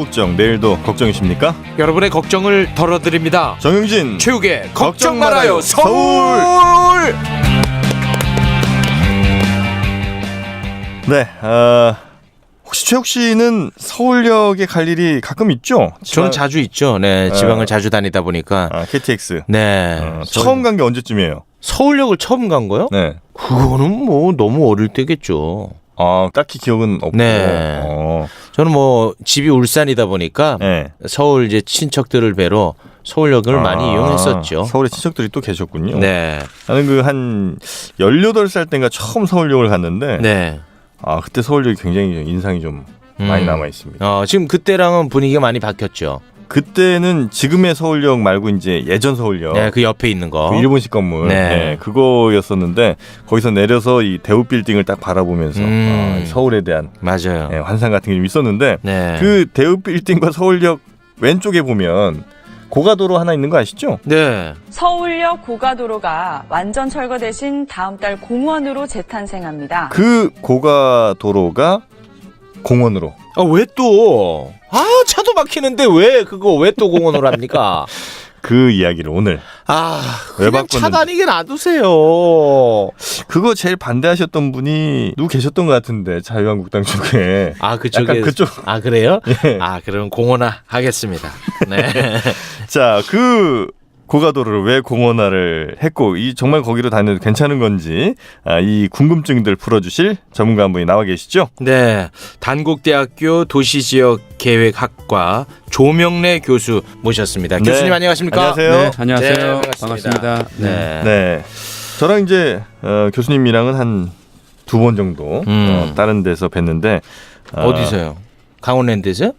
걱정, 내일도 걱정이십니까? 여러분의 걱정을 덜어드립니다. 정영진 최욱의 걱정 걱정 말아요, 말아요 서울. 네, 혹시 최욱 씨는 서울역에 갈 일이 가끔 있죠? 저는 자주 있죠. 네, 지방을 자주 다니다 보니까. KTX. 네. 처음 간 게 언제쯤이에요? 서울역을 처음 간 거요? 네. 그거는 뭐 너무 어릴 때겠죠. 딱히 기억은 없고. 네. 저는 뭐 집이 울산이다 보니까 네. 서울 이제 친척들을 뵈러 서울역을 많이 이용했었죠. 서울에 친척들이 또 계셨군요. 네. 나는 그 한 18살 때인가 처음 서울역을 갔는데 네. 그때 서울역이 굉장히 인상이 좀 많이 남아 있습니다. 지금 그때랑은 분위기가 많이 바뀌었죠. 그때는 지금의 서울역 말고 이제 예전 서울역. 네, 그 옆에 있는 거. 그 일본식 건물. 네. 그거였었는데 거기서 내려서 이 대우 빌딩을 딱 바라보면서 서울에 대한 맞아요. 환상 같은 게 좀 있었는데 네. 그 대우 빌딩과 서울역 왼쪽에 보면 고가도로 하나 있는 거 아시죠? 네. 서울역 고가도로가 완전 철거되신 다음 달 공원으로 재탄생합니다. 그 고가도로가 공원으로. 왜 또? 차도 막히는데 왜 또 공원으로 합니까? 그 이야기를 오늘 왜 그냥 차 다니게 놔두세요. 그거 제일 반대하셨던 분이 누구 계셨던 것 같은데 자유한국당 쪽에. 그쪽에. 그쪽. 그래요? 예. 그럼 공원화 하겠습니다. 네. 자, 그 고가도로를 왜 공원화를 했고 정말 거기로 다녀도 괜찮은 건지 이 궁금증들 풀어주실 전문가 한 분이 나와 계시죠? 네, 단국대학교 도시지역계획학과 조명래 교수 모셨습니다. 네. 교수님 안녕하십니까? 안녕하세요. 네, 안녕하세요. 네, 반갑습니다. 네. 저랑 이제 교수님이랑은 한 2번 정도 다른 데서 뵀는데 어디서요? 강원랜드에서요?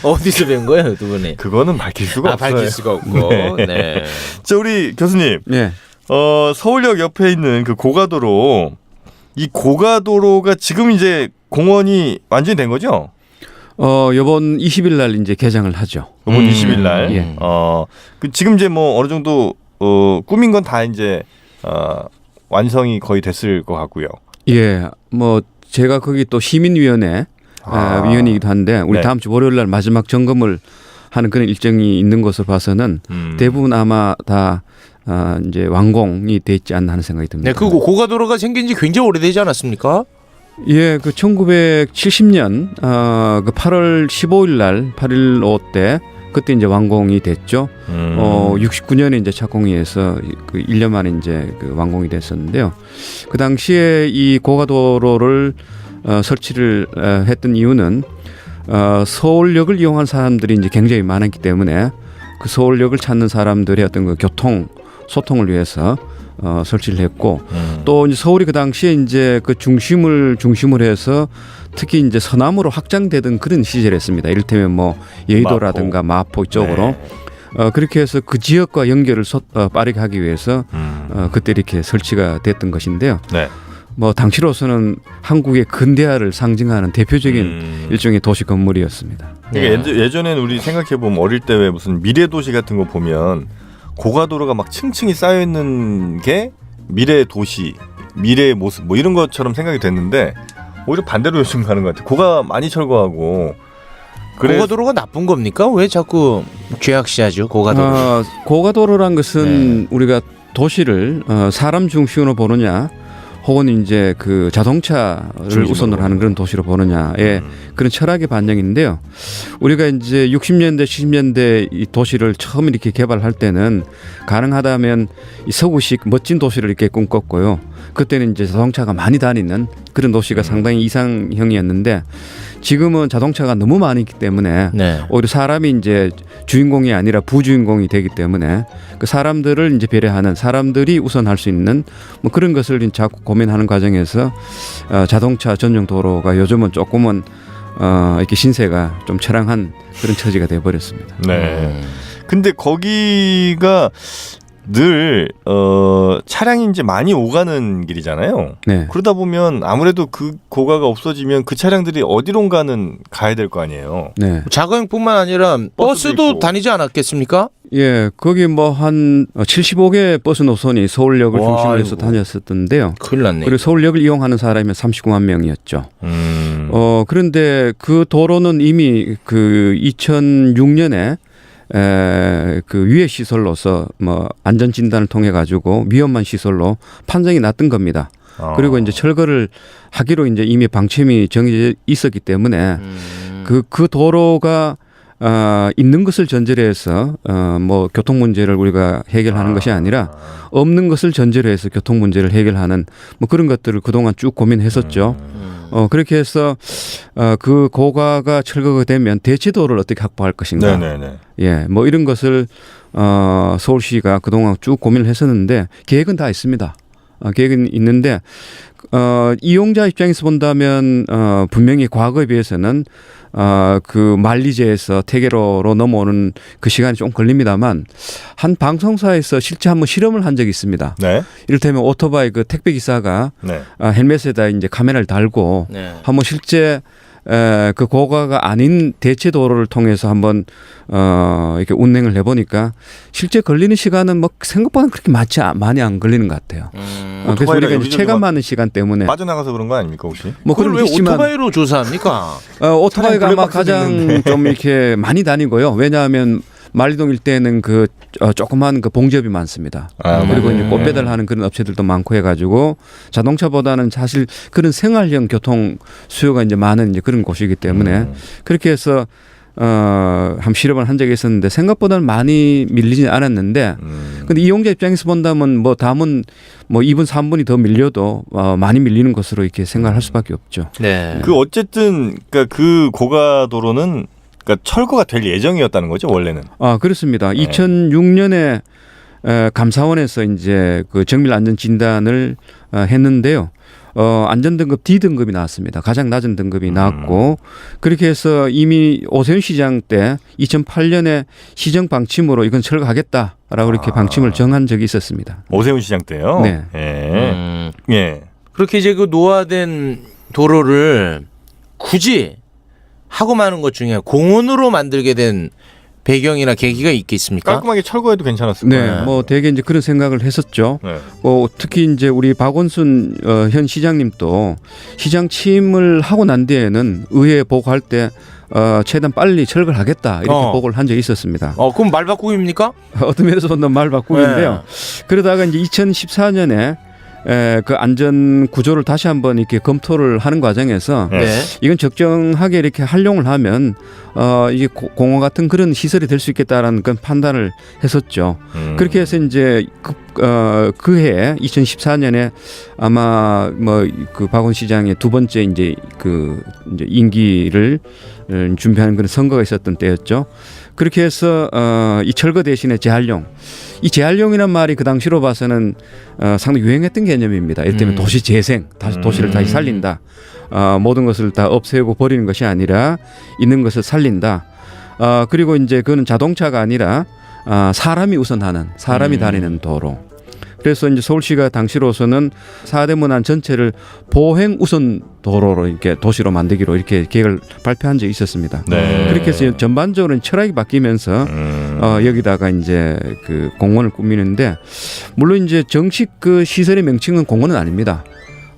어디서 뵌 거예요, 두 분이? 그거는 밝힐 수가 없어요. 밝힐 수가 없고. 네. 자, 우리 교수님. 네. 서울역 옆에 있는 그 고가도로, 이 고가도로가 지금 이제 공원이 완전히 된 거죠? 이번 20일 날 이제 개장을 하죠. 이번 20일 날. 예. 지금 이제 뭐 어느 정도 꾸민 건 다 이제 완성이 거의 됐을 것 같고요. 예. 뭐 제가 거기 또 시민위원회 위원이기도 한데 우리 네. 다음 주 월요일 날 마지막 점검을 하는 그런 일정이 있는 것으로 봐서는 대부분 아마 다 이제 완공이 돼 있지 않나 하는 생각이 듭니다. 네, 그 고가도로가 생긴 지 굉장히 오래되지 않았습니까? 예, 그 1970년 그 8월 15일 날 8.15 때 그때 이제 완공이 됐죠. 69년에 이제 착공해서 그 1년 만에 이제 그 완공이 됐었는데요. 그 당시에 이 고가도로를 설치를 했던 이유는 서울역을 이용한 사람들이 이제 굉장히 많았기 때문에 그 서울역을 찾는 사람들의 어떤 그 소통을 위해서 설치를 했고 또 이제 서울이 그 당시에 이제 그 중심으로 해서 특히 이제 서남으로 확장되던 그런 시절이었습니다. 이를테면 뭐 여의도라든가 마포 쪽으로. 네. 그렇게 해서 그 지역과 연결을 빠르게 하기 위해서 그때 이렇게 설치가 됐던 것인데요. 네. 뭐 당시로서는 한국의 근대화를 상징하는 대표적인 일종의 도시 건물이었습니다. 그러니까 예전에는 우리 생각해 보면 어릴 때 왜 무슨 미래 도시 같은 거 보면 고가도로가 막 층층이 쌓여 있는 게 미래 도시, 미래의 모습 뭐 이런 것처럼 생각이 됐는데 오히려 반대로 요즘 가는 것 같아요. 고가 많이 철거하고. 고가도로가 나쁜 겁니까? 왜 자꾸 죄악시하죠, 고가도로? 고가도로란 것은 우리가 도시를 사람 중심으로 보느냐 혹은 이제 그 자동차를 우선으로 하는 그런 도시로 보느냐의 그런 철학의 반영인데요. 우리가 이제 60년대, 70년대 이 도시를 처음 이렇게 개발할 때는 가능하다면 이 서구식 멋진 도시를 이렇게 꿈꿨고요. 그때는 이제 자동차가 많이 다니는 그런 도시가 상당히 이상형이었는데 지금은 자동차가 너무 많기 때문에 오히려 사람이 이제 주인공이 아니라 부주인공이 되기 때문에 그 사람들을 이제 배려하는 사람들이 우선할 수 있는 뭐 그런 것을 자꾸 고민하는 과정에서 자동차 전용 도로가 요즘은 조금은 이렇게 신세가 좀 처량한 그런 처지가 돼 버렸습니다. 네. 근데 거기가 늘 차량이 이제 많이 오가는 길이잖아요. 네. 그러다 보면 아무래도 그 고가가 없어지면 그 차량들이 어디론가는 가야 될 거 아니에요. 네. 자가용뿐만 아니라 버스도 있고. 다니지 않았겠습니까? 예, 거기 뭐 한 75개 버스 노선이 서울역을 와, 중심으로 해서 아이고. 다녔었던데요. 큰일 났네. 그리고 서울역을 이용하는 사람이 39만 명이었죠. 그런데 그 도로는 이미 그 2006년에 그 위해 시설로서 뭐 안전 진단을 통해 가지고 위험한 시설로 판정이 났던 겁니다. 그리고 이제 철거를 하기로 이제 이미 방침이 정해져 있었기 때문에 그 도로가 있는 것을 전제로 해서 뭐 교통 문제를 우리가 해결하는 것이 아니라 없는 것을 전제로 해서 교통 문제를 해결하는 뭐 그런 것들을 그동안 쭉 고민했었죠. 그렇게 해서 그 고가가 철거가 되면 대치도를 어떻게 확보할 것인가. 네네네. 예, 뭐 이런 것을 서울시가 그동안 쭉 고민을 했었는데 계획은 다 있습니다. 계획은 있는데 이용자 입장에서 본다면 분명히 과거에 비해서는 그 만리제에서 태계로로 넘어오는 그 시간이 좀 걸립니다만 한 방송사에서 실제 한번 실험을 한 적이 있습니다. 네. 이를테면 오토바이 그 택배 기사가 네. 헬멧에다 이제 카메라를 달고 네. 한번 실제 그 고가가 아닌 대체 도로를 통해서 한번 이렇게 운행을 해보니까 실제 걸리는 시간은 뭐 생각보다 그렇게 많이 안 걸리는 것 같아요. 그래서 우리가 이제 체감하는 시간 때문에 빠져나가서 그런 거 아닙니까 혹시? 뭐 그걸 그런 왜 오토바이로 조사합니까? 오토바이가 아마 블랙박스 가장 있는데. 좀 이렇게 많이 다니고요. 왜냐하면 만리동 일대에는 그 조그만 그 봉지업이 많습니다. 그리고 이제 꽃 배달하는 그런 업체들도 많고 해가지고 자동차보다는 사실 그런 생활형 교통 수요가 이제 많은 이제 그런 곳이기 때문에 그렇게 해서 한 실험을 한 적이 있었는데 생각보다는 많이 밀리지 않았는데 근데 이용자 입장에서 본다면 뭐 다음은 뭐 2분 3분이 더 밀려도 많이 밀리는 것으로 이렇게 생각할 수밖에 없죠. 네. 그 어쨌든 그러니까 그 고가도로는 그러니까 철거가 될 예정이었다는 거죠 원래는. 그렇습니다. 2006년에 감사원에서 이제 그 정밀 안전 진단을 했는데요. 안전등급 D등급이 나왔습니다. 가장 낮은 등급이 나왔고 그렇게 해서 이미 오세훈 시장 때 2008년에 시정 방침으로 이건 철거하겠다라고 이렇게 방침을 정한 적이 있었습니다. 오세훈 시장 때요. 네. 예. 예. 그렇게 이제 그 노화된 도로를 굳이 하고 마는 것 중에 공원으로 만들게 된 배경이나 계기가 있겠습니까? 깔끔하게 철거해도 괜찮았을 네, 거예요. 뭐 되게 이제 그런 생각을 했었죠. 네. 특히 이제 우리 박원순 현 시장님도 시장 취임을 하고 난 뒤에는 의회에 보고할 때 최대한 빨리 철거를 하겠다 이렇게 보고를 한 적이 있었습니다. 그럼 말 바꾸기입니까? 어떤 면에서 본다면 말 바꾸기인데요. 그러다가 이제 2014년에 그 안전 구조를 다시 한번 이렇게 검토를 하는 과정에서 네. 이건 적정하게 이렇게 활용을 하면 이게 공원 같은 그런 시설이 될 수 있겠다라는 그런 판단을 했었죠. 그렇게 해서 이제 그 해에 2014년에 아마 뭐 그 박원 시장의 두 번째 이제 이제 임기를 준비하는 그런 선거가 있었던 때였죠. 그렇게 해서 이 철거 대신에 재활용. 이 재활용이란 말이 그 당시로 봐서는 상당히 유행했던 개념입니다. 이를테면 도시 재생, 다시 도시를 다시 살린다. 모든 것을 다 없애고 버리는 것이 아니라 있는 것을 살린다. 그리고 이제 그거는 자동차가 아니라 사람이 우선하는 사람이 다니는 도로. 그래서 이제 서울시가 당시로서는 사대문안 전체를 보행 우선 도로로 이렇게 도시로 만들기로 이렇게 계획을 발표한 적이 있었습니다. 네. 그렇게 해서 전반적으로 철학이 바뀌면서 여기다가 이제 그 공원을 꾸미는데 물론 이제 정식 그 시설의 명칭은 공원은 아닙니다.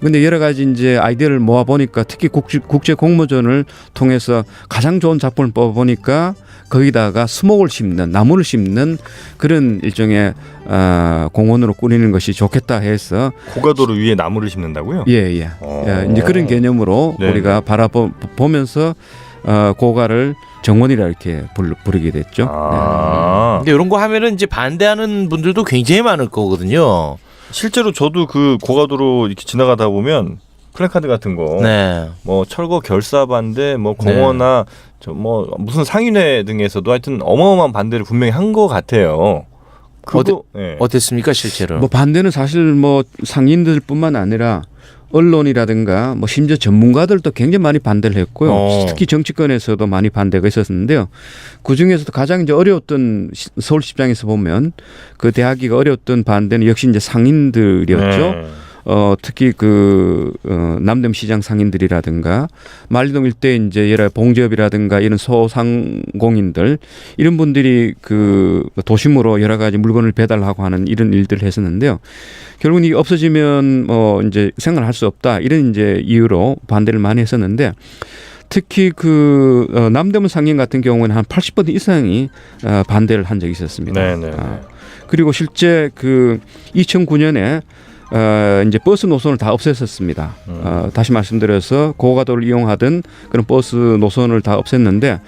근데 여러 가지 이제 아이디어를 모아 보니까 특히 국제 공모전을 통해서 가장 좋은 작품을 뽑아 보니까 거기다가 수목을 심는 나무를 심는 그런 일종의 공원으로 꾸리는 것이 좋겠다 해서 고가도로 위에 나무를 심는다고요? 예. 이제 그런 개념으로 네. 우리가 바라보면서 고가를 정원이라 이렇게 부르게 됐죠. 근데 이런 거 하면은 이제 반대하는 분들도 굉장히 많을 거거든요. 실제로 저도 그 고가도로 이렇게 지나가다 보면 플래카드 같은 거, 네. 뭐 철거 결사 반대, 뭐 공원이나 저 뭐 무슨 상인회 등에서도 하여튼 어마어마한 반대를 분명히 한 것 같아요. 그거 네. 어땠습니까 실제로? 뭐 반대는 사실 뭐 상인들뿐만 아니라 언론이라든가 뭐 심지어 전문가들도 굉장히 많이 반대를 했고요. 특히 정치권에서도 많이 반대가 있었는데요. 그 중에서도 가장 이제 어려웠던 서울시 입장에서 보면 그 대하기가 어려웠던 반대는 역시 이제 상인들이었죠. 특히 남대문 시장 상인들이라든가 만리동 일대 이제 여러 봉제업이라든가 이런 소상공인들 이런 분들이 그 도심으로 여러 가지 물건을 배달하고 하는 이런 일들을 했었는데요. 결국은 이 없어지면 이제 생활할 수 없다 이런 이제 이유로 반대를 많이 했었는데. 특히 남대문 상인 같은 경우는 한 80% 이상이 반대를 한 적이 있었습니다. 네네. 그리고 실제 2009년에 이제 버스 노선을 다 없앴었습니다. 다시 말씀드려서 고가도를 이용하던 그런 버스 노선을 다 없앴는데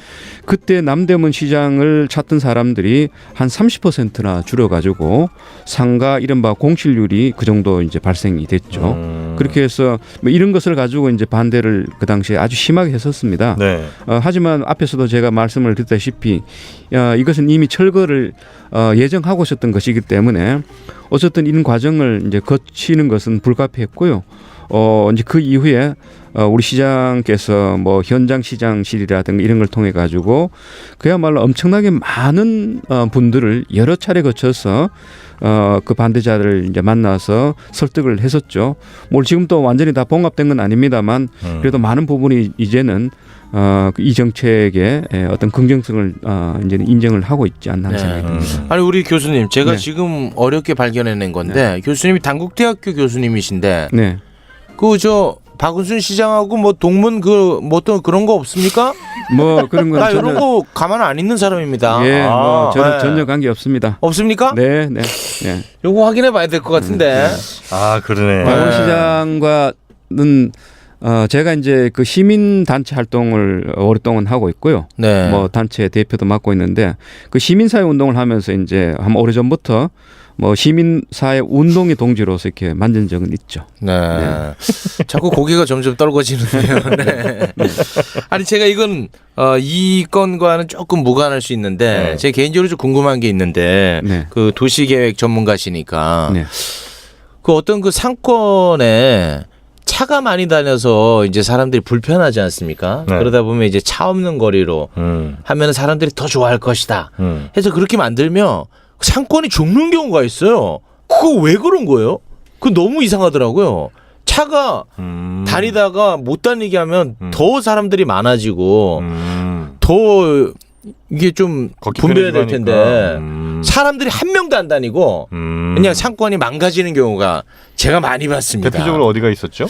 그때 남대문 시장을 찾던 사람들이 한 30%나 줄여가지고 상가 이른바 공실률이 그 정도 이제 발생이 됐죠. 그렇게 해서 뭐 이런 것을 가지고 이제 반대를 그 당시에 아주 심하게 했었습니다. 네. 하지만 앞에서도 제가 말씀을 드렸다시피 이것은 이미 철거를 예정하고 있었던 것이기 때문에 어쨌든 이런 과정을 이제 거치는 것은 불가피했고요. 이제 그 이후에 우리 시장께서 뭐 현장 시장실이라든가 이런 걸 통해 가지고 그야말로 엄청나게 많은 분들을 여러 차례 거쳐서 그 반대자를 이제 만나서 설득을 했었죠. 뭐 지금 또 완전히 다 봉합된 건 아닙니다만 그래도 많은 부분이 이제는 이 정책의 어떤 긍정성을 이제는 인정을 하고 있지 않나 하는 생각이 듭니다. 아니 우리 교수님 제가 네. 지금 어렵게 발견해낸 건데 교수님이 단국대학교 교수님이신데 네. 박은순 시장하고 뭐 동문 뭐 또 그런 거 없습니까? 뭐 그런 건 나 이런 저는 거 가만 안 있는 사람입니다. 예, 뭐 저는 네. 전혀 관계 없습니다. 없습니까? 네, 네, 네. 요거 확인해 봐야 될 것 같은데. 아 그러네. 박원 시장과는 제가 이제 그 시민 단체 활동을 오랫동안 하고 있고요. 네. 뭐 단체 대표도 맡고 있는데 그 시민사회 운동을 하면서 이제 한 오래전부터 뭐 시민사회 운동의 동지로서 이렇게 만든 적은 있죠. 네. 자꾸 고개가 점점 떨궈지는데요. 네. 아니 제가 이건 이 건과는 조금 무관할 수 있는데 네. 제 개인적으로 좀 궁금한 게 있는데 네. 그 도시계획 전문가시니까 네. 그 어떤 그 상권에 차가 많이 다녀서 이제 사람들이 불편하지 않습니까? 네. 그러다 보면 이제 차 없는 거리로 하면 사람들이 더 좋아할 것이다. 해서 그렇게 만들면 상권이 죽는 경우가 있어요. 그거 왜 그런 거예요? 그거 너무 이상하더라고요. 차가 다니다가 못 다니게 하면 더 사람들이 많아지고 더 이게 좀 걷기 분배해야 될 편해지고 텐데 하니까. 사람들이 한 명도 안 다니고 그냥 상권이 망가지는 경우가 제가 많이 봤습니다. 대표적으로 어디가 있었죠?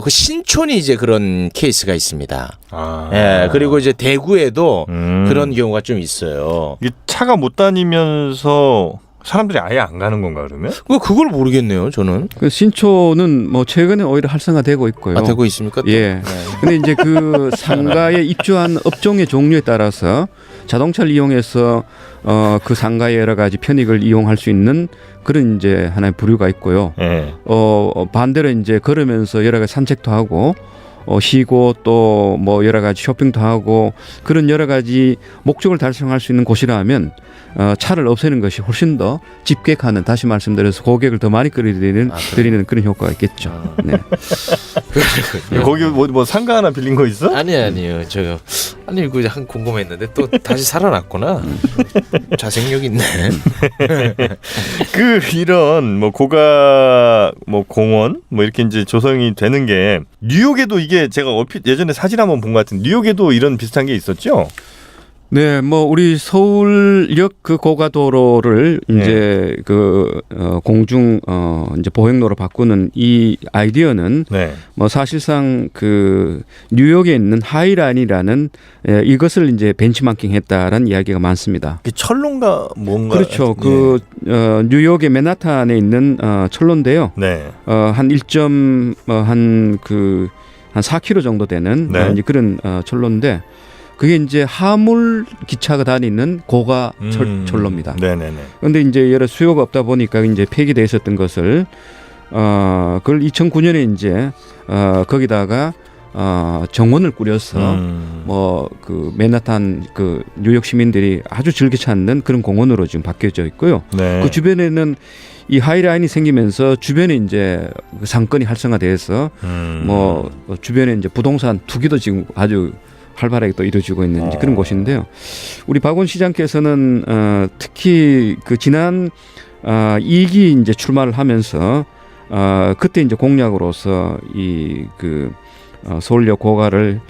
그 신촌이 이제 그런 케이스가 있습니다. 아. 예, 그리고 이제 대구에도 그런 경우가 좀 있어요. 이게 차가 못 다니면서 사람들이 아예 안 가는 건가 그러면? 그걸 모르겠네요, 저는. 그 신촌은 뭐 최근에 오히려 활성화되고 있고요. 되고 있습니까? 또? 예. 근데 이제 그 상가에 입주한 업종의 종류에 따라서 자동차를 이용해서 그 상가의 여러 가지 편익을 이용할 수 있는 그런 이제 하나의 부류가 있고요. 예. 반대로 이제 걸으면서 여러 가지 산책도 하고 쉬고 또 뭐 여러 가지 쇼핑도 하고 그런 여러 가지 목적을 달성할 수 있는 곳이라면 차를 없애는 것이 훨씬 더 집객하는, 다시 말씀드려서 고객을 더 많이 끌어들이는 그런 효과가 있겠죠. 네. 거기 뭐 상가 하나 빌린 거 있어? 아니에요. 제가 이거 한 궁금했는데 또 다시 살아났구나. 자생력 있네. 이런 뭐 고가 뭐 공원 뭐 이렇게 이제 조성이 되는 게 뉴욕에도 이게 제가 예전에 사진 한번 본 것 같은데 뉴욕에도 이런 비슷한 게 있었죠? 네, 뭐 우리 서울역 그 고가도로를 이제 공중 이제 보행로로 바꾸는 이 아이디어는 네. 뭐 사실상 그 뉴욕에 있는 하이라인이라는 이것을 이제 벤치마킹했다라는 이야기가 많습니다. 철로인가 뭔가? 그렇죠. 뉴욕의 맨하탄에 있는 철로인데요. 네. 한 4km 정도 되는 네. 이제 그런 철로인데. 그게 이제 하물 기차가 다니는 고가 철로입니다. 네네네. 그런데 이제 여러 수요가 없다 보니까 이제 폐기돼 있었던 것을 그걸 2009년에 이제 거기다가 정원을 꾸려서 뭐 그 맨하탄 그 뉴욕 시민들이 아주 즐겨 찾는 그런 공원으로 지금 바뀌어져 있고요. 네. 그 주변에는 이 하이라인이 생기면서 주변에 이제 그 상권이 활성화돼서 뭐 주변에 이제 부동산 투기도 지금 아주 활발하게 또 이루어지고 있는 그런 곳인데요. 우리 박원 시장께서는 특히 그 지난 2기 이제 출마를 하면서 그때 이제 공약으로서 이 그 서울역 고가를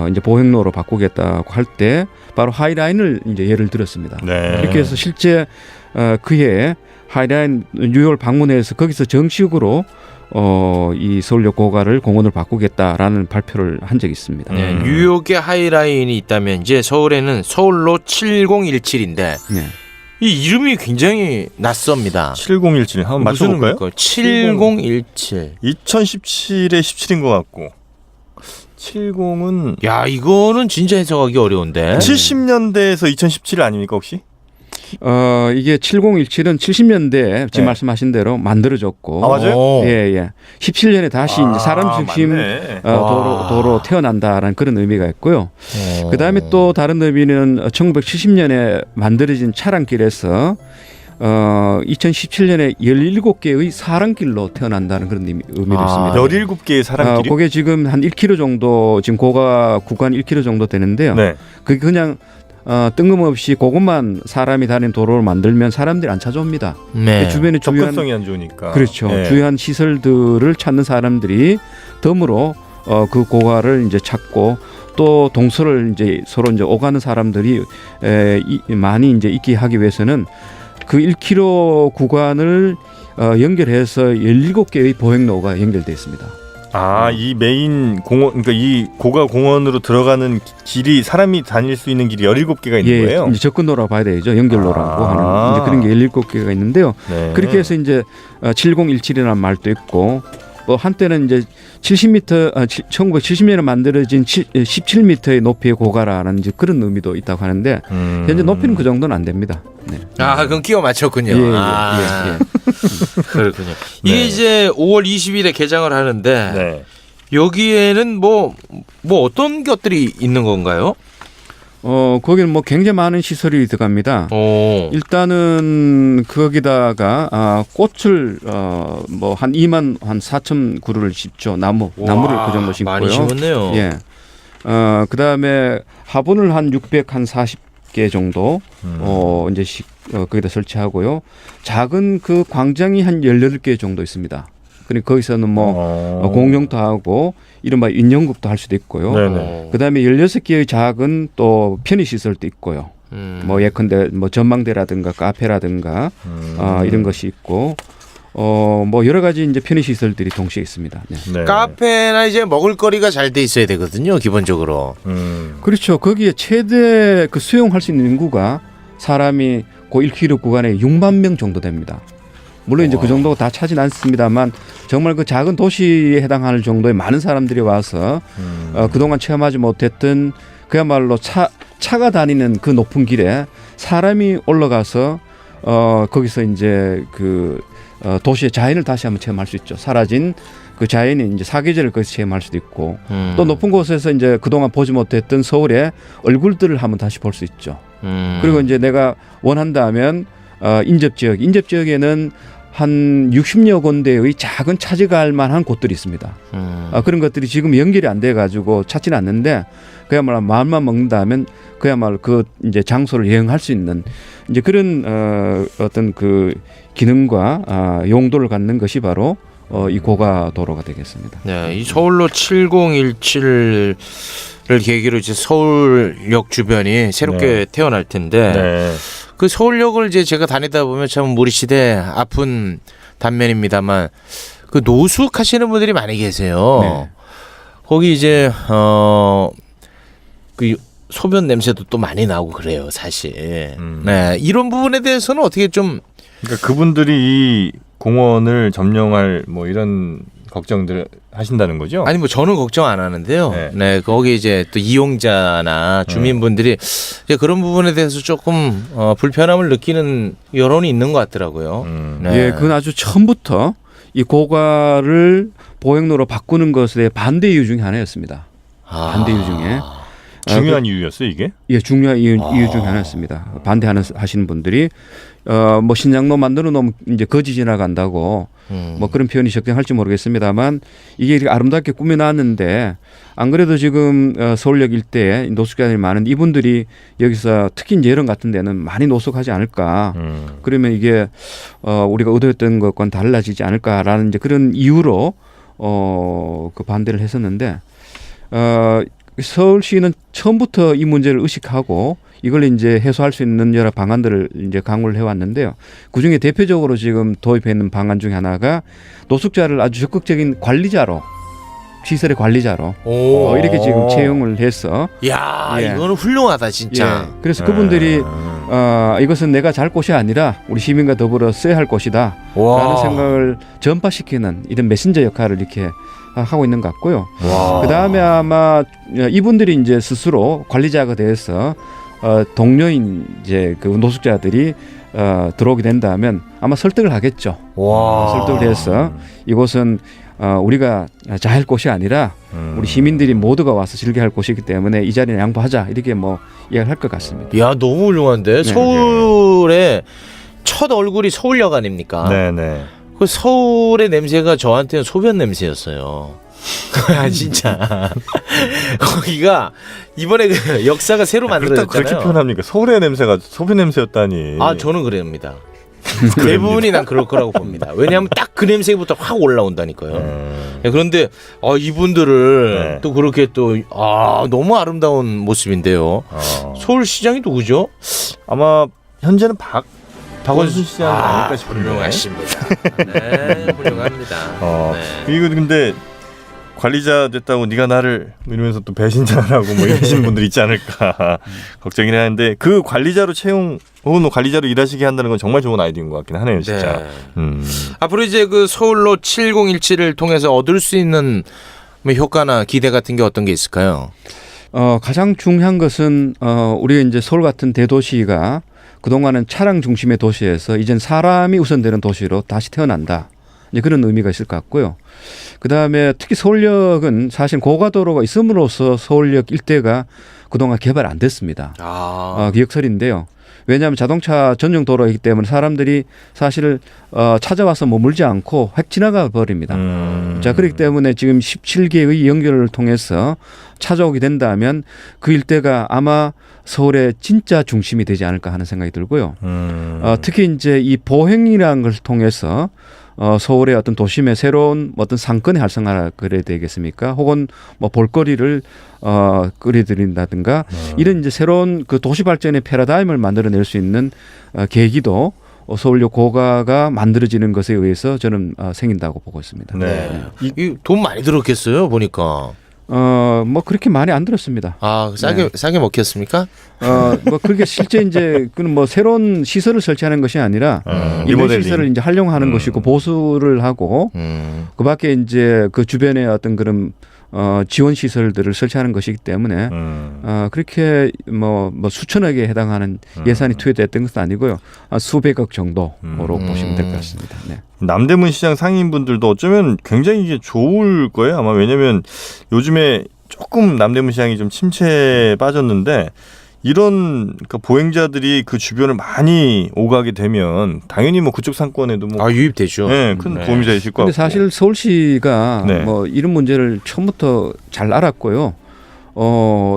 이제 보행로로 바꾸겠다고 할 때 바로 하이라인을 이제 예를 들었습니다. 네. 이렇게 해서 실제 그해 하이라인 뉴욕을 방문해서 거기서 정식으로 이 서울역 고가를 공원으로 바꾸겠다라는 발표를 한 적이 있습니다. 네, 뉴욕에 하이라인이 있다면 이제 서울에는 서울로 7017인데 네. 이 이름이 굉장히 낯섭니다. 7017 한번 맞춰볼까요? 7017. 2017에 17인 것 같고 70은 야, 이거는 진짜 해석하기 어려운데. 70년대에서 2017 아닙니까 혹시? 이게 7017은 70년대 지금 네. 말씀하신 대로 만들어졌고, 아 맞아요? 오. 예. 17년에 다시 이제 사람 중심 맞네. 도로 태어난다라는 그런 의미가 있고요. 어. 그 다음에 또 다른 의미는 1970년에 만들어진 차량길에서 2017년에 17개의 사람길로 태어난다는 그런 의미도 있습니다. 17개의 사람끼리. 그게 지금 한 1km 정도, 지금 고가 구간 1km 정도 되는데요. 네. 그게 그냥 뜬금없이 그것만 사람이 다니는 도로를 만들면 사람들이 안 찾아옵니다. 네. 주변에 주요한, 접근성이 안 좋으니까. 그렇죠. 네. 주요한 시설들을 찾는 사람들이 덤으로 그 고가를 이제 찾고 또 동서를 이제 서로 이제 오가는 사람들이 많이 이제 있게 하기 위해서는 그 1km 구간을 연결해서 17개의 보행로가 연결되어 있습니다. 아, 이 메인 공원, 그러니까 이 고가 공원으로 들어가는 길이 사람이 다닐 수 있는 길이 17개가 있는 거예요. 이제 접근로라고 봐야 되죠. 연결로라고 아. 하는 이제 그런 게 17개가 있는데요. 네. 그렇게 해서 이제 7017이라는 말도 있고 한때는 이제 70m 1970년에 만들어진 17m의 높이의 고가라는 이제 그런 의미도 있다고 하는데 현재 높이는 그 정도는 안 됩니다. 네. 아, 그럼 끼워 맞췄군요. 예. 그렇군요. 네. 이게 이제 5월 20일에 개장을 하는데 네. 여기에는 뭐 어떤 것들이 있는 건가요? 거기는 뭐 굉장히 많은 시설이 들어갑니다. 오. 일단은 거기다가 꽃을 뭐 한 2만 한 4천 그루를 심죠. 나무를 그 정도 심고요. 많이 심었네요. 예. 그다음에 화분을 한 640개 정도 이제 거기다 설치하고요. 작은 그 광장이 한 18개 정도 있습니다. 그러니까 거기서는 뭐 공용도 하고 이른바 인형극도 할 수도 있고요. 네네. 그다음에 16개의 작은 또 편의시설도 있고요. 뭐 예컨대 뭐 전망대라든가 카페라든가 이런 것이 있고 뭐 여러 가지 이제 편의시설들이 동시에 있습니다. 네. 네. 카페나 이제 먹을거리가 잘 돼 있어야 되거든요, 기본적으로. 그렇죠. 거기에 최대 그 수용할 수 있는 인구가 사람이 그 1km 구간에 6만 명 정도 됩니다. 물론 이제 그 정도가 다 차진 않습니다만 정말 그 작은 도시에 해당하는 정도의 많은 사람들이 와서 그동안 체험하지 못했던 그야말로 차가 다니는 그 높은 길에 사람이 올라가서 거기서 이제 그 도시의 자연을 다시 한번 체험할 수 있죠. 사라진 그 자연이 이제 사계절을 거기서 체험할 수도 있고 또 높은 곳에서 이제 그동안 보지 못했던 서울의 얼굴들을 한번 다시 볼 수 있죠. 그리고 이제 내가 원한다면 인접 지역에는 한 60여 군데의 작은 찾아갈 만한 곳들이 있습니다. 그런 것들이 지금 연결이 안 돼 가지고 찾지는 않는데 그야말로 마음만 먹는다면 그야말로 그 이제 장소를 여행할 수 있는 이제 그런 어떤 그 기능과 용도를 갖는 것이 바로 이 고가도로가 되겠습니다. 네, 이 서울로 7017을 계기로 이제 서울역 주변이 새롭게 태어날 텐데 네. 그 서울역을 이제 제가 다니다 보면 참 우리 시대 아픈 단면입니다만 그 노숙하시는 분들이 많이 계세요. 네. 거기 이제 그 소변 냄새도 또 많이 나고 그래요, 사실. 네, 이런 부분에 대해서는 어떻게 좀 그러니까 그분들이 이 공원을 점령할 뭐 이런 걱정들 하신다는 거죠? 아니 뭐 저는 걱정 안 하는데요. 네. 네, 거기 이제 또 이용자나 주민분들이 이제 그런 부분에 대해서 조금 불편함을 느끼는 여론이 있는 것 같더라고요. 네. 예, 그건 아주 처음부터 이 고가를 보행로로 바꾸는 것에 반대 이유 중에 하나였습니다. 반대 이유 중에 중요한 이유였어요 이게? 예, 중요한 이유 중 하나였습니다. 하시는 분들이 뭐 신장로 만들어 놓으면 이제 거지 지나간다고 뭐 그런 표현이 적당할지 모르겠습니다만 이게 이렇게 아름답게 꾸며놨는데 안 그래도 지금 서울역 일대에 노숙자들이 많은데 이분들이 여기서 특히 이제 여름 같은 데는 많이 노숙하지 않을까. 그러면 이게 우리가 의도했던 것과는 달라지지 않을까라는 이제 그런 이유로 그 반대를 했었는데 서울시는 처음부터 이 문제를 의식하고 이걸 이제 해소할 수 있는 여러 방안들을 이제 강구를 해왔는데요. 그 중에 대표적으로 지금 도입해 있는 방안 중에 하나가 노숙자를 아주 적극적인 관리자로 시설의 관리자로 이렇게 지금 채용을 해서 야 예. 이거는 훌륭하다 진짜. 예. 그래서 그분들이 이것은 내가 잘 곳이 아니라 우리 시민과 더불어 써야 할 곳이다 라는 생각을 전파시키는 이런 메신저 역할을 이렇게 하고 있는 것 같고요. 그다음에 아마 이분들이 이제 스스로 관리자가 돼서 동료인 이제 그 노숙자들이 들어오게 된다면 아마 설득을 하겠죠. 설득을 해서 이곳은 우리가 자할 곳이 아니라 우리 시민들이 모두가 와서 즐겨야 할 곳이기 때문에 이 자리는 양보하자 이렇게 뭐 이야기를 할 것 같습니다. 야 너무 훌륭한데 서울의 첫 얼굴이 서울역 아닙니까? 네네. 그 서울의 냄새가 저한테는 소변 냄새였어요. 아 진짜 거기가 이번에 그 역사가 새로 그렇다고 만들어졌잖아요. 그렇게 표현합니까? 서울의 냄새가 소변 냄새였다니. 아 저는 그럽니다. 대부분이 난 그럴 거라고 봅니다. 왜냐하면 딱 그 냄새부터 확 올라온다니까요. 예, 그런데 이분들을 네. 또 그렇게 또 너무 아름다운 모습인데요. 서울시장이 누구죠? 아마 현재는 박원순 시장 아닐까 싶은데. 훌륭하십니다. 네, 훌륭합니다. 네. 이거 근데 관리자 됐다고 네가 나를 이러면서 또 배신자라고 뭐 이러시는 분들 있지 않을까 걱정이 하는데 그 관리자로 채용 혹은 관리자로 일하시게 한다는 건 정말 좋은 아이디어인 것 같긴 하네요, 진짜. 네. 앞으로 이제 그 서울로 7017을 통해서 얻을 수 있는 뭐 효과나 기대 같은 게 어떤 게 있을까요? 가장 중요한 것은 우리가 이제 서울 같은 대도시가 그동안은 차량 중심의 도시에서 이젠 사람이 우선되는 도시로 다시 태어난다. 이제 그런 의미가 있을 것 같고요. 그다음에 특히 서울역은 사실 고가도로가 있음으로써 서울역 일대가 그동안 개발 안 됐습니다. 기억설인데요. 왜냐하면 자동차 전용 도로이기 때문에 사람들이 사실 찾아와서 머물지 않고 획 지나가 버립니다. 자, 그렇기 때문에 지금 17개의 연결을 통해서 찾아오게 된다면 그 일대가 아마 서울의 진짜 중심이 되지 않을까 하는 생각이 들고요. 특히 이제 이 보행이라는 걸 통해서 서울의 어떤 도심의 새로운 어떤 상권의 활성화를 그래야 되겠습니까? 혹은 뭐 볼거리를 끌어들인다든가 이런 이제 새로운 그 도시 발전의 패러다임을 만들어낼 수 있는 계기도 서울역 고가가 만들어지는 것에 의해서 저는 생긴다고 보고 있습니다. 네. 이 돈 많이 들었겠어요, 보니까. 뭐 그렇게 많이 안 들었습니다. 싸게 먹혔습니까? 뭐 그게 실제 이제 그는 뭐 새로운 시설을 설치하는 것이 아니라 이런 시설을 이제 활용하는 것이고 보수를 하고 그밖에 이제 그 주변에 어떤 그런 지원 시설들을 설치하는 것이기 때문에 그렇게 뭐 수천억에 해당하는 예산이 투여됐던 것은 아니고요. 수백억 정도로 보시면 될 것 같습니다. 네. 남대문 시장 상인분들도 어쩌면 굉장히 이게 좋을 거예요. 아마 왜냐하면 요즘에 조금 남대문 시장이 좀 침체에 빠졌는데 이런 그러니까 보행자들이 그 주변을 많이 오가게 되면 당연히 뭐 그쪽 상권에도 뭐 유입되죠. 네, 큰 도움이 되실 것 같고. 근데 사실 서울시가 뭐 이런 문제를 처음부터 잘 알았고요.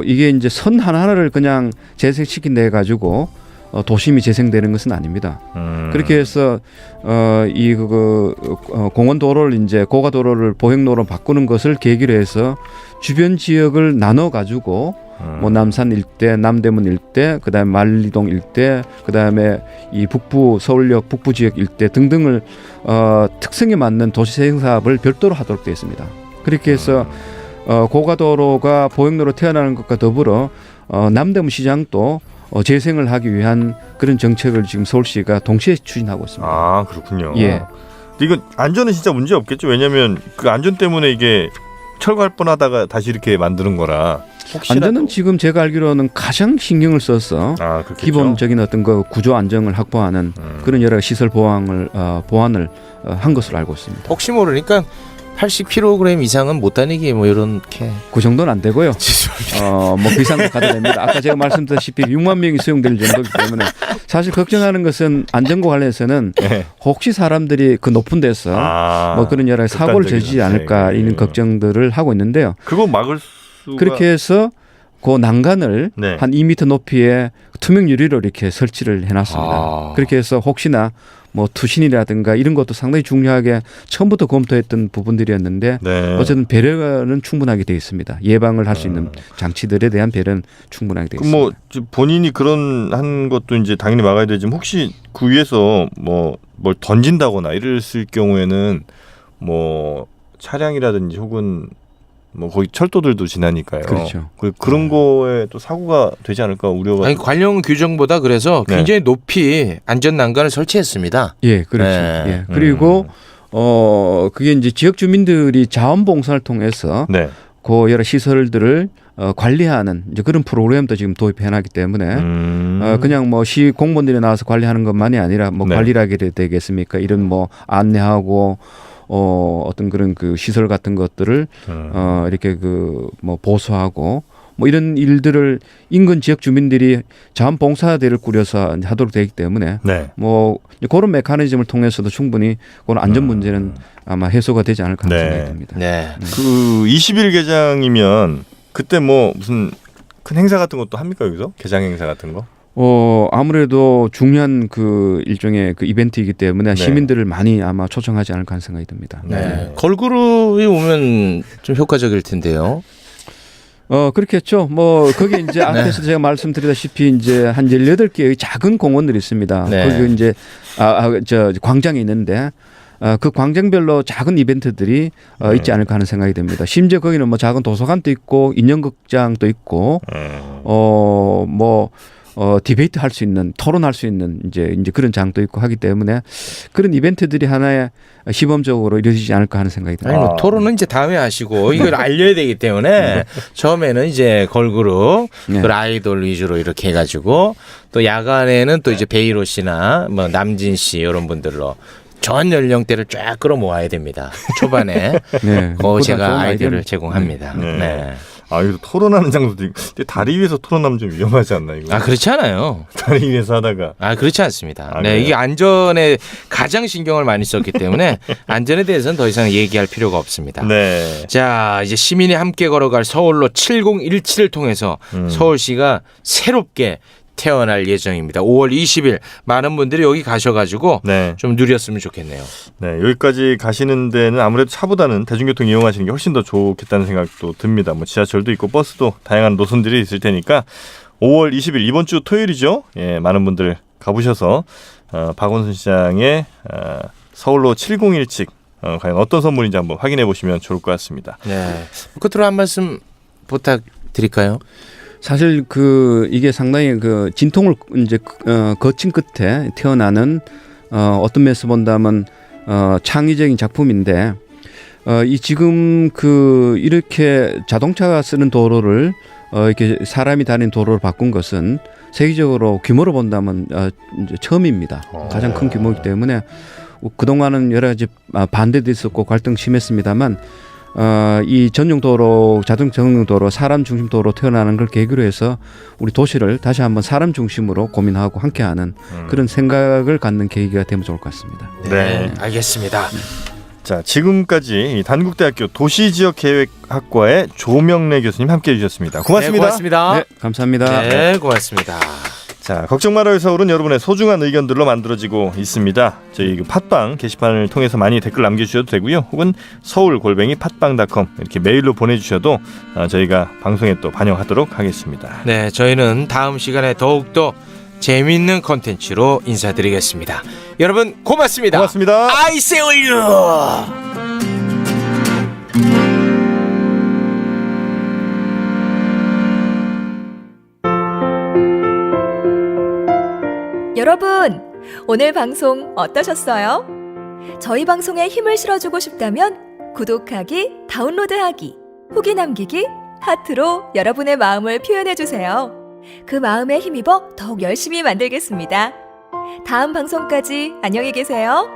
이게 이제 선 하나를 그냥 재생시킨다 해가지고 도심이 재생되는 것은 아닙니다. 그렇게 해서 공원 도로를 이제 고가 도로를 보행로로 바꾸는 것을 계기로 해서 주변 지역을 나눠 가지고 뭐 남산 일대, 남대문 일대, 그다음에 만리동 일대, 그다음에 이 북부 서울역 북부 지역 일대 등등을 특성에 맞는 도시 재생 사업을 별도로 하도록 되어 있습니다. 그렇게 해서 고가도로가 보행로로 태어나는 것과 더불어 남대문 시장도 재생을 하기 위한 그런 정책을 지금 서울시가 동시에 추진하고 있습니다. 아, 그렇군요. 예. 이건 안전은 진짜 문제 없겠죠. 왜냐하면 그 안전 때문에 이게 철거할 뻔하다가 다시 이렇게 만드는 거라. 안전은 지금 제가 알기로는 가장 신경을 써서 기본적인 어떤 그 구조 안정을 확보하는 그런 여러 시설 보완을 한 것으로 알고 있습니다. 혹시 모르니까 80kg 이상은 못 다니기 뭐 이렇게. 그 정도는 안 되고요. 죄송합니다. 뭐 그 이상도 가도 됩니다. 아까 제가 말씀드렸다시피 6만 명이 수용될 정도이기 때문에 사실 걱정하는 것은 안전과 관련해서는 네. 혹시 사람들이 그 높은 데서 뭐 그런 여러 사고를 저지르지 않을까 이런 걱정들을 하고 있는데요. 그거 막을 수가 그렇게 해서 그 난간을 네. 한 2m 높이의 투명 유리로 이렇게 설치를 해놨습니다. 그렇게 해서 혹시나 뭐 투신이라든가 이런 것도 상당히 중요하게 처음부터 검토했던 부분들이었는데 네. 어쨌든 배려는 충분하게 되어 있습니다. 예방을 할 수 있는 장치들에 대한 배려는 충분하게 되어 있습니다. 뭐 본인이 그런 한 것도 이제 당연히 막아야 되지만 혹시 그 위에서 뭐 뭘 던진다거나 이랬을 경우에는 뭐 차량이라든지 혹은 뭐 거기 철도들도 지나니까요. 그렇죠. 그런 거에 또 사고가 되지 않을까 우려가. 아니, 관련 규정보다 그래서 네. 굉장히 높이 안전 난간을 설치했습니다. 예, 그렇죠. 네. 예. 그리고 그게 이제 지역 주민들이 자원봉사를 통해서 네. 그 여러 시설들을 관리하는 이제 그런 프로그램도 지금 도입해놨기 때문에 그냥 뭐 시 공무원들이 나와서 관리하는 것만이 아니라 뭐 네. 관리를 하게 되겠습니까? 이런 뭐 안내하고 어떤 그런 그 시설 같은 것들을 이렇게 그 뭐 보수하고 뭐 이런 일들을 인근 지역 주민들이 자원봉사대를 꾸려서 하도록 되기 때문에 네. 뭐 그런 메커니즘을 통해서도 충분히 그런 안전 문제는 아마 해소가 되지 않을까 하는 네. 생각이 듭니다. 네. 그 20일 개장이면 그때 뭐 무슨 큰 행사 같은 것도 합니까 여기서 개장 행사 같은 거? 아무래도 중요한 그 일종의 그 이벤트이기 때문에 네. 시민들을 많이 아마 초청하지 않을까 하는 생각이 듭니다. 네. 걸그룹이 오면 좀 효과적일 텐데요. 그렇겠죠. 뭐 거기 이제 앞에서 제가 말씀드리다시피 이제 한 18개의 작은 공원들이 있습니다. 네. 거기 이제 저 광장이 있는데 그 광장별로 작은 이벤트들이 있지 않을까 하는 생각이 듭니다. 심지어 거기는 뭐 작은 도서관도 있고 인형극장도 있고 디베이트 할 수 있는 토론할 수 있는 이제 그런 장도 있고 하기 때문에 그런 이벤트들이 하나의 시범적으로 이루어지지 않을까 하는 생각이 듭니다. 아니 뭐 토론은 이제 다음에 하시고 이걸 알려야 되기 때문에 처음에는 이제 걸그룹 네. 그 아이돌 위주로 이렇게 해가지고 또 야간에는 또 이제 베이로 씨나 뭐 남진 씨 이런 분들로 전 연령대를 쫙 끌어모아야 됩니다. 초반에 네. 제가 아이디어를 제공합니다. 네. 네. 여기서 토론하는 장소도 있고. 근데 다리 위에서 토론하면 좀 위험하지 않나 이거? 그렇지 않아요. 다리 위에서 하다가. 그렇지 않습니다. 네, 그래요? 이게 안전에 가장 신경을 많이 썼기 때문에 안전에 대해서는 더 이상 얘기할 필요가 없습니다. 네. 자, 이제 시민이 함께 걸어갈 서울로 7017을 통해서 서울시가 새롭게 태어날 예정입니다. 5월 20일 많은 분들이 여기 가셔가지고 네. 좀 누렸으면 좋겠네요. 네, 여기까지 가시는 데는 아무래도 차보다는 대중교통 이용하시는 게 훨씬 더 좋겠다는 생각도 듭니다. 뭐 지하철도 있고 버스도 다양한 노선들이 있을 테니까 5월 20일 이번 주 토요일이죠. 예, 많은 분들 가보셔서 박원순 시장의 서울로 7017 과연 어떤 선물인지 한번 확인해 보시면 좋을 것 같습니다. 네. 끝으로 한 말씀 부탁드릴까요? 사실 이게 상당히 그 진통을 이제 거친 끝에 태어나는 어떤 면에서 본다면 창의적인 작품인데 이 지금 이렇게 자동차가 쓰는 도로를 이렇게 사람이 다니는 도로를 바꾼 것은 세계적으로 규모로 본다면 이제 처음입니다. 가장 큰 규모이기 때문에 그동안은 여러 가지 반대도 있었고 갈등 심했습니다만 이 전용도로, 전용도로, 사람 중심도로 태어나는 걸 계기로 해서 우리 도시를 다시 한번 사람 중심으로 고민하고 함께하는 그런 생각을 갖는 계기가 되면 좋을 것 같습니다. 네. 알겠습니다. 자, 지금까지 이 단국대학교 도시지역계획학과의 조명래 교수님 함께해 주셨습니다. 고맙습니다. 네, 고맙습니다. 네, 감사합니다. 네, 고맙습니다. 자, 걱정 말아요 서울은 여러분의 소중한 의견들로 만들어지고 있습니다. 저희 팟빵 게시판을 통해서 많이 댓글 남겨주셔도 되고요. 혹은 서울@팟빵.com 이렇게 메일로 보내주셔도 저희가 방송에 또 반영하도록 하겠습니다. 네, 저희는 다음 시간에 더욱더 재미있는 컨텐츠로 인사드리겠습니다. 여러분 고맙습니다. 고맙습니다. 아이세올유. 여러분, 오늘 방송 어떠셨어요? 저희 방송에 힘을 실어주고 싶다면 구독하기, 다운로드하기, 후기 남기기, 하트로 여러분의 마음을 표현해주세요. 그 마음에 힘입어 더욱 열심히 만들겠습니다. 다음 방송까지 안녕히 계세요.